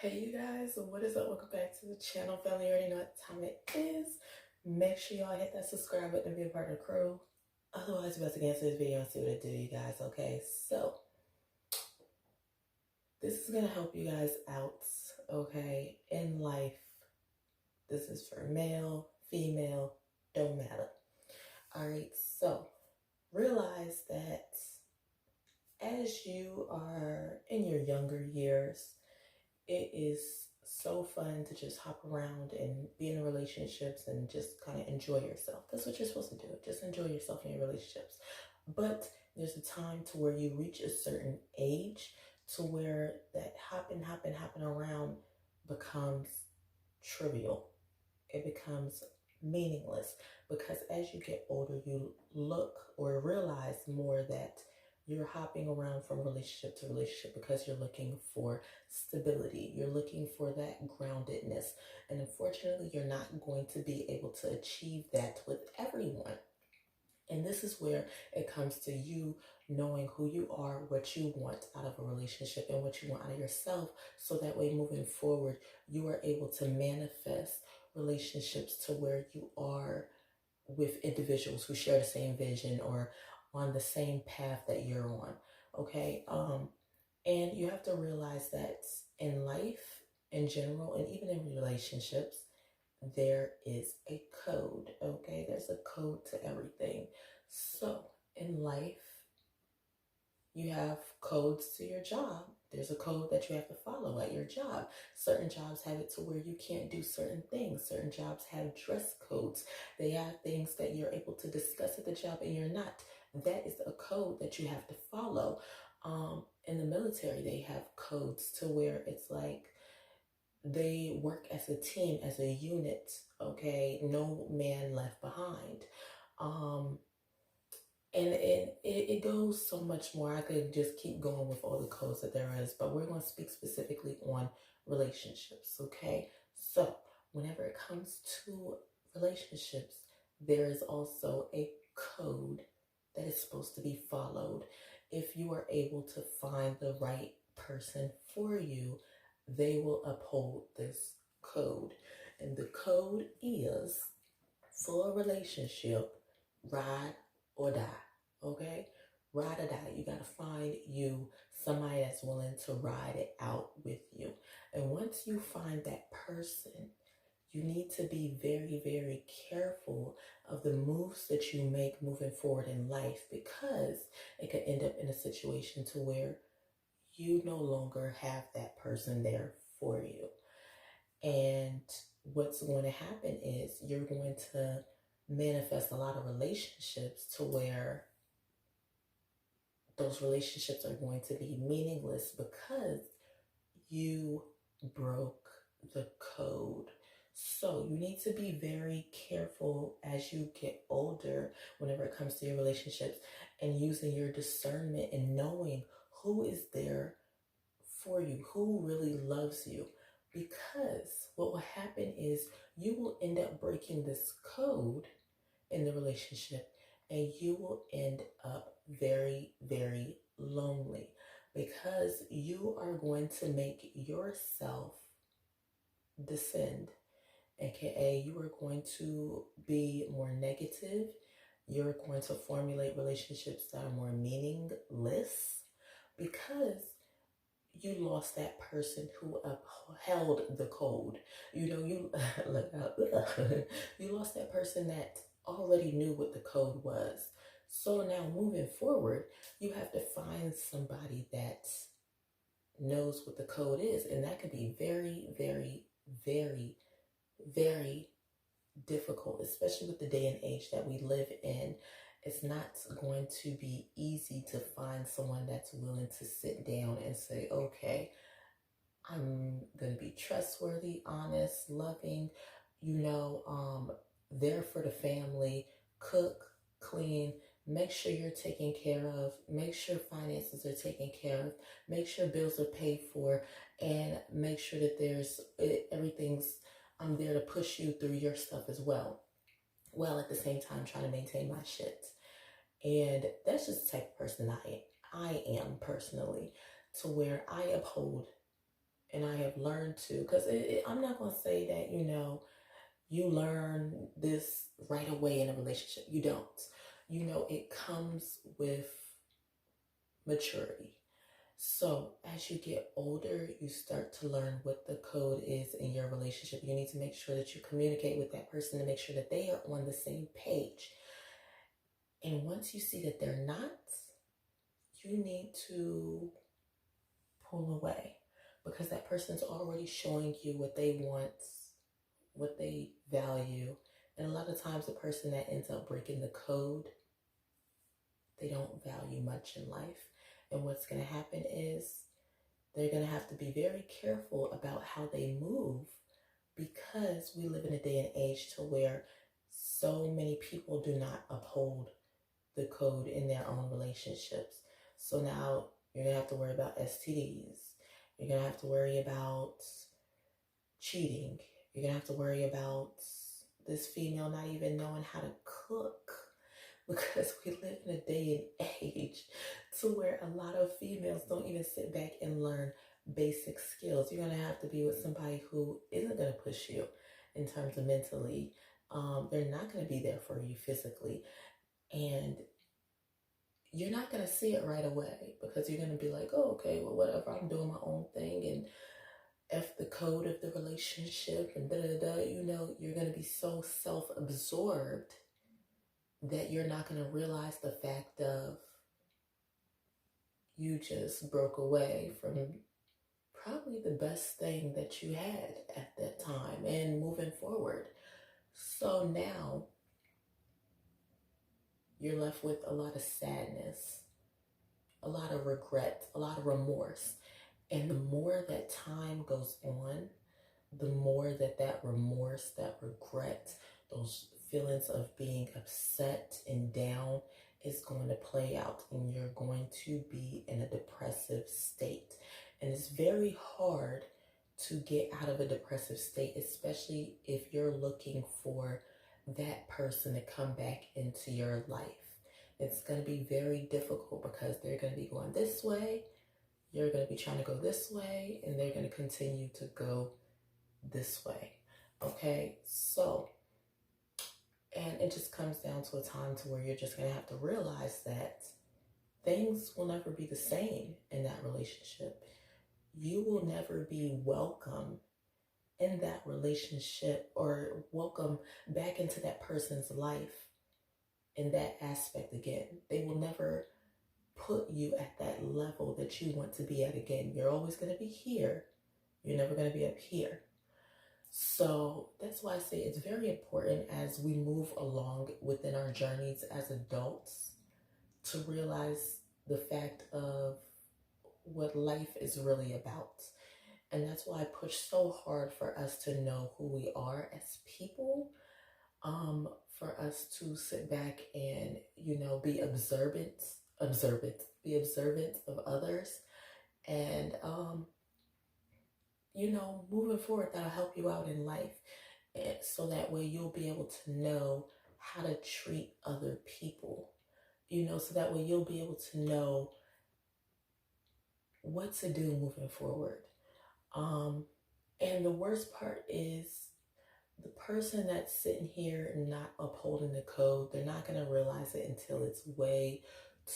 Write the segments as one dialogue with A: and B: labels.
A: Hey you guys, what is up? Welcome back to the channel. Family, you already know what time it is. Make sure y'all hit that subscribe button to be a part of the crew. Otherwise, you best get into this video and see what it do, you guys. Okay, so this is gonna help you guys out, okay, in life. This is for male, female, don't matter. Alright, so realize that as you are in your younger years, it is so fun to just hop around and be in relationships and just kind of enjoy yourself. That's what you're supposed to do. Just enjoy yourself in your relationships. But there's a time to where you reach a certain age to where that hopping around becomes trivial. It becomes meaningless because as you get older, you look or realize more that you're hopping around from relationship to relationship because you're looking for stability. You're looking for that groundedness. And unfortunately, you're not going to be able to achieve that with everyone. And this is where it comes to you knowing who you are, what you want out of a relationship, and what you want out of yourself. So that way, moving forward, you are able to manifest relationships to where you are with individuals who share the same vision or on the same path that you're on. Okay. And you have to realize that in life in general, and even in relationships, there is a code. Okay. There's a code to everything. So in life, you have codes to your job. There's a code that you have to follow at your job. Certain jobs have it to where you can't do certain things. Certain jobs have dress codes. They have things that you're able to discuss at the job and you're not. That is a code that you have to follow. In the military, they have codes to where it's like they work as a team, as a unit. Okay, no man left behind. And it goes so much more. I could just keep going with all the codes that there is, but we're going to speak specifically on relationships, okay? So whenever it comes to relationships, there is also a code that is supposed to be followed. If you are able to find the right person for you, they will uphold this code. And the code is, for a relationship, ride or die. Okay? Ride or die. You gotta find you somebody that's willing to ride it out with you. And once you find that person, you need to be very, very careful of the moves that you make moving forward in life, because it could end up in a situation to where you no longer have that person there for you. And what's going to happen is you're going to manifest a lot of relationships to where those relationships are going to be meaningless because you broke the code. So you need to be very careful as you get older whenever it comes to your relationships, and using your discernment and knowing who is there for you, who really loves you. Because what will happen is you will end up breaking this code in the relationship, and you will end up very, very lonely because you are going to make yourself descend, aka you are going to be more negative. You're going to formulate relationships that are more meaningless because you lost that person who upheld the code. You know, you you lost that person that already knew what the code was. So now moving forward, you have to find somebody that knows what the code is, and that can be very, very, very, very difficult, especially with the day and age that we live in. It's not going to be easy to find someone that's willing to sit down and say, okay, I'm going to be trustworthy, honest, loving, there for the family, cook, clean, make sure you're taken care of, make sure finances are taken care of, make sure bills are paid for, and make sure that everything's I'm there to push you through your stuff as well. While at the same time trying to maintain my shit. And that's just the type of person I am personally, to where I uphold and I have learned to, because I'm not going to say that, you learn this right away in a relationship. You don't. It comes with maturity. So as you get older, you start to learn what the code is in your relationship. You need to make sure that you communicate with that person to make sure that they are on the same page. And once you see that they're not, you need to pull away, because that person's already showing you what they want, what they value. And a lot of times the person that ends up breaking the code, they don't value much in life. And what's going to happen is they're going to have to be very careful about how they move, because we live in a day and age to where so many people do not uphold the code in their own relationships. So now you're going to have to worry about STDs. You're going to have to worry about cheating. You're going to have to worry about this female not even knowing how to cook, because we live in a day and age to where a lot of females don't even sit back and learn basic skills. You're going to have to be with somebody who isn't going to push you in terms of mentally. They're not going to be there for you physically. And you're not going to see it right away, because you're going to be like, oh, okay, well, whatever, I'm doing my own thing, and F the code of the relationship, and da-da-da, you're going to be so self-absorbed that you're not going to realize the fact of you just broke away from probably the best thing that you had at that time and moving forward. So now you're left with a lot of sadness, a lot of regret, a lot of remorse. And the more that time goes on, the more that remorse, that regret, those feelings of being upset and down is going to play out, and you're going to be in a depressive state. And it's very hard to get out of a depressive state, especially if you're looking for that person to come back into your life. It's going to be very difficult, because they're going to be going this way, you're going to be trying to go this way, and they're going to continue to go this way. Okay, so, and it just comes down to a time to where you're just going to have to realize that things will never be the same in that relationship. You will never be welcome in that relationship, or welcome back into that person's life in that aspect again. They will never put you at that level that you want to be at again. You're always going to be here. You're never going to be up here. So that's why I say it's very important as we move along within our journeys as adults to realize the fact of what life is really about. And that's why I push so hard for us to know who we are as people, for us to sit back and, be observant of others, and, moving forward, that'll help you out in life. And so that way you'll be able to know how to treat other people, so that way you'll be able to know what to do moving forward. And the worst part is the person that's sitting here not upholding the code, they're not going to realize it until it's way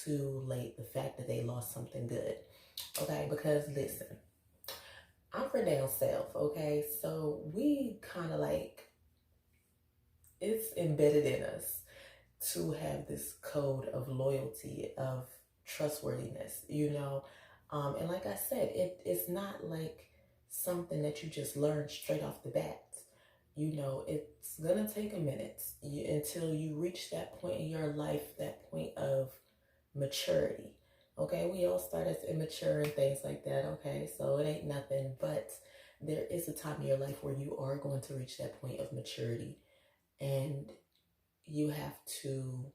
A: too late, the fact that they lost something good. Okay, because listen, I'm from down south, okay? So we kind of like, it's embedded in us to have this code of loyalty, of trustworthiness, and like I said, it's not like something that you just learn straight off the bat. It's gonna take a minute until you reach that point in your life, that point of maturity. Okay, we all start as immature and things like that. Okay, so it ain't nothing, but there is a time in your life where you are going to reach that point of maturity, and you have to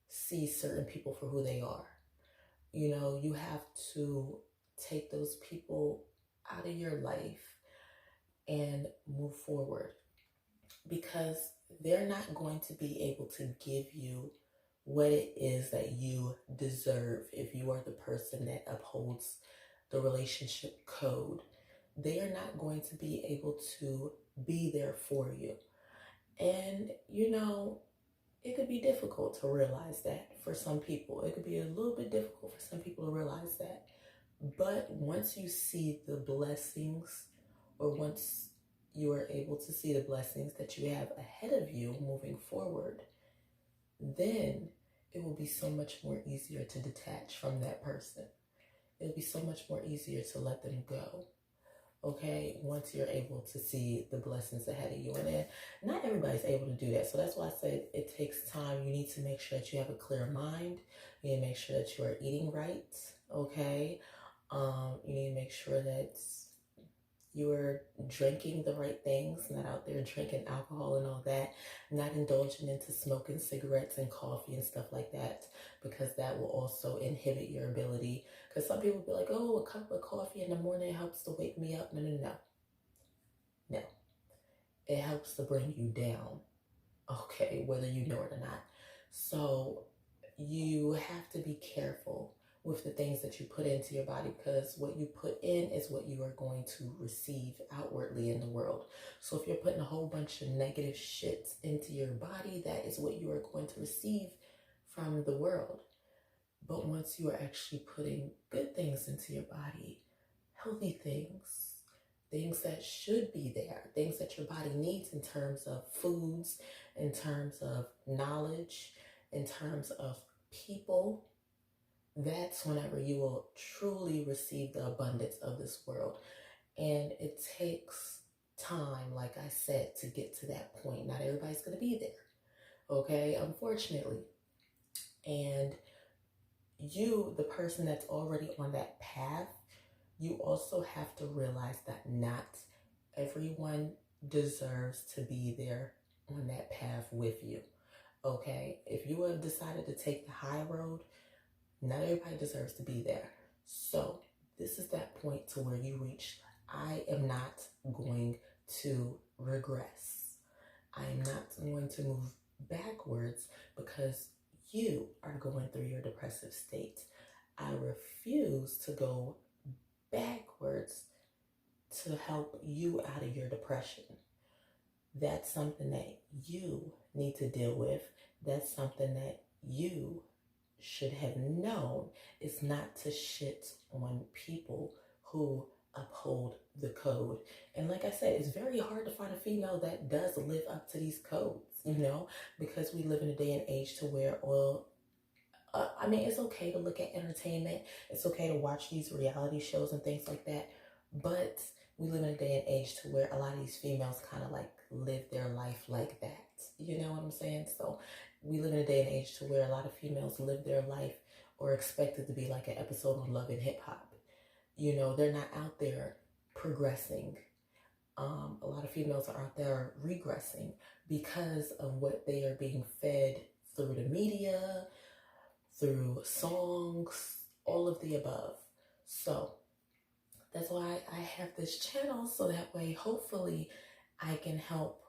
A: see certain people for who they are. You have to take those people out of your life and move forward, because they're not going to be able to give you what it is that you deserve if you are the person that upholds the relationship code. they are not going to be able to be there for you. And, it could be difficult to realize that for some people. It could be a little bit difficult for some people to realize that. But once you see the blessings, or once you are able to see the blessings that you have ahead of you moving forward, then it will be so much more easier to detach from that person. It'll be so much more easier to let them go. Okay, once you're able to see the blessings ahead of you. And then not everybody's able to do that. So that's why I said it takes time. You need to make sure that you have a clear mind. You need to make sure that you are eating right. Okay. You need to make sure that you are drinking the right things, not out there drinking alcohol and all that, not indulging into smoking cigarettes and coffee and stuff like that, because that will also inhibit your ability. Because some people be like, oh, a cup of coffee in the morning helps to wake me up. No. It helps to bring you down, okay, whether you know it or not. So you have to be careful with the things that you put into your body, because what you put in is what you are going to receive outwardly in the world. So if you're putting a whole bunch of negative shit into your body, that is what you are going to receive from the world. But once you are actually putting good things into your body, healthy things, things that should be there, things that your body needs in terms of foods, in terms of knowledge, in terms of people, that's whenever you will truly receive the abundance of this world. And it takes time, like I said, to get to that point. Not everybody's going to be there, okay, unfortunately. And you, the person that's already on that path, you also have to realize that not everyone deserves to be there on that path with you, okay? If you have decided to take the high road, not everybody deserves to be there. So this is that point to where you reach, I am not going to regress. I am not going to move backwards because you are going through your depressive state. I refuse to go backwards to help you out of your depression. That's something that you need to deal with. That's something that you should have known, is not to shit on people who uphold the code. And like I said, it's very hard to find a female that does live up to these codes, because we live in a day and age to where it's okay to look at entertainment. It's okay to watch these reality shows and things like that. But we live in a day and age to where a lot of these females kind of like live their life like that. You know what I'm saying? So we live in a day and age to where a lot of females live their life or expect it to be like an episode on Love and Hip Hop. They're not out there progressing. A lot of females are out there regressing because of what they are being fed through the media, through songs, all of the above. So that's why I have this channel, so that way hopefully I can help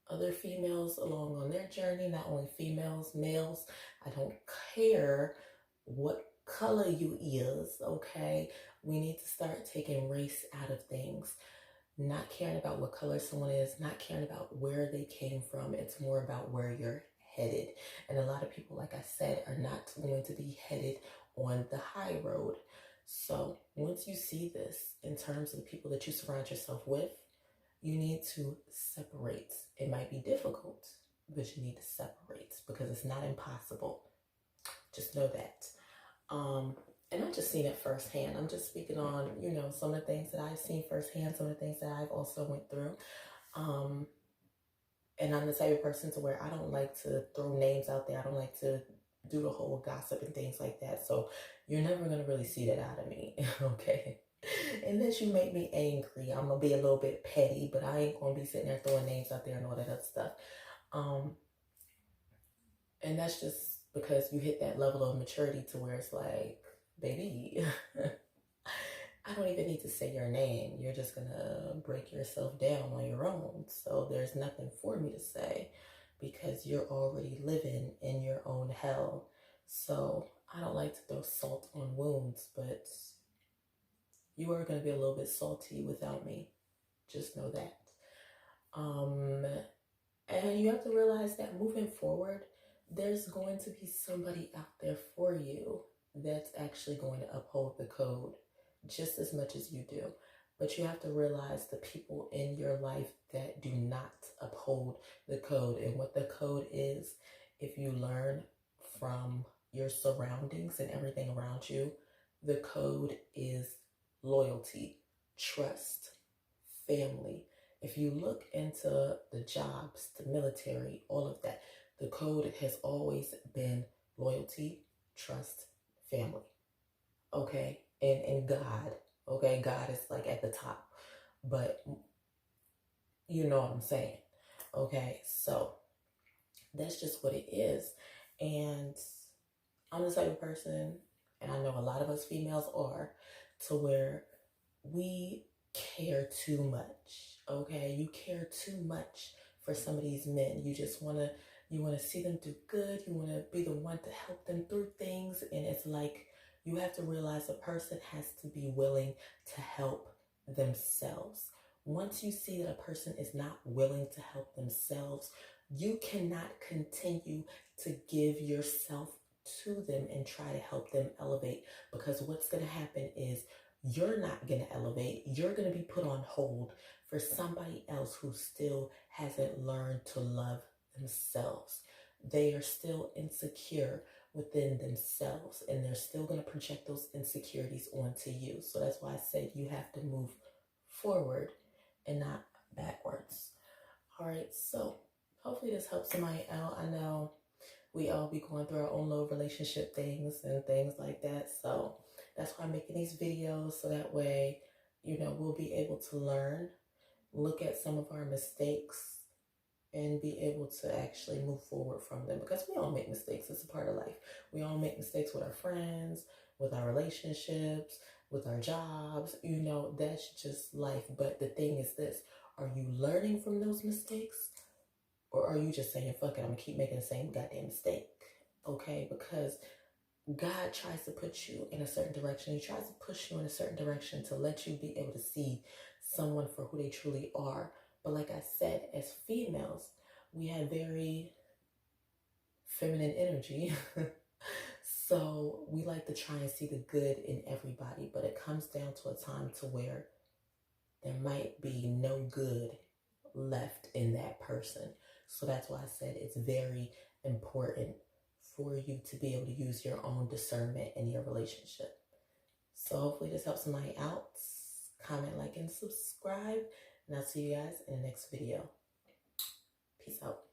A: other females along on their journey. Not only females, males. I don't care what color you is, okay? We need to start taking race out of things. Not caring about what color someone is, not caring about where they came from. It's more about where you're headed. And a lot of people, like I said, are not going to be headed on the high road. So once you see this in terms of the people that you surround yourself with, you need to separate. It might be difficult, but you need to separate because it's not impossible. Just know that. And I've just seen it firsthand. I'm just speaking on, some of the things that I've seen firsthand, some of the things that I've also went through. And I'm the type of person to where I don't like to throw names out there. I don't like to do the whole gossip and things like that. So you're never going to really see that out of me, okay? Unless you make me angry, I'm going to be a little bit petty, but I ain't going to be sitting there throwing names out there and all that other stuff. And that's just because you hit that level of maturity to where it's like, baby, I don't even need to say your name. You're just going to break yourself down on your own. So there's nothing for me to say because you're already living in your own hell. So I don't like to throw salt on wounds, but you are going to be a little bit salty without me. Just know that. Um, and you have to realize that moving forward, there's going to be somebody out there for you that's actually going to uphold the code just as much as you do. But you have to realize the people in your life that do not uphold the code. And what the code is, if you learn from your surroundings and everything around you, the code is loyalty, trust, family. If you look into the jobs, the military, all of that, the code has always been loyalty, trust, family. Okay? And God. Okay? God is like at the top. But you know what I'm saying. Okay? So that's just what it is. And I'm the type of person, and I know a lot of us females are, to where we care too much. Okay, you care too much for some of these men. You want to see them do good. You want to be the one to help them through things, and it's like you have to realize a person has to be willing to help themselves. Once you see that a person is not willing to help themselves, you cannot continue to give yourself to them and try to help them elevate, because what's going to happen is you're not going to elevate. You're going to be put on hold for somebody else who still hasn't learned to love themselves. They are still insecure within themselves, and they're still going to project those insecurities onto you. So that's why I said you have to move forward and not backwards. All right, so hopefully this helps somebody out. I know we all be going through our own little relationship things and things like that. So that's why I'm making these videos, so that way, we'll be able to learn, look at some of our mistakes, and be able to actually move forward from them, because we all make mistakes. It's a part of life. We all make mistakes with our friends, with our relationships, with our jobs. That's just life. But the thing is this, are you learning from those mistakes? Or are you just saying, fuck it, I'm gonna keep making the same goddamn mistake? Okay, because God tries to put you in a certain direction. He tries to push you in a certain direction to let you be able to see someone for who they truly are. But like I said, as females, we have very feminine energy. So we like to try and see the good in everybody. But it comes down to a time to where there might be no good left in that person. So that's why I said it's very important for you to be able to use your own discernment in your relationship. So hopefully this helps somebody out. Comment, like, and subscribe. And I'll see you guys in the next video. Peace out.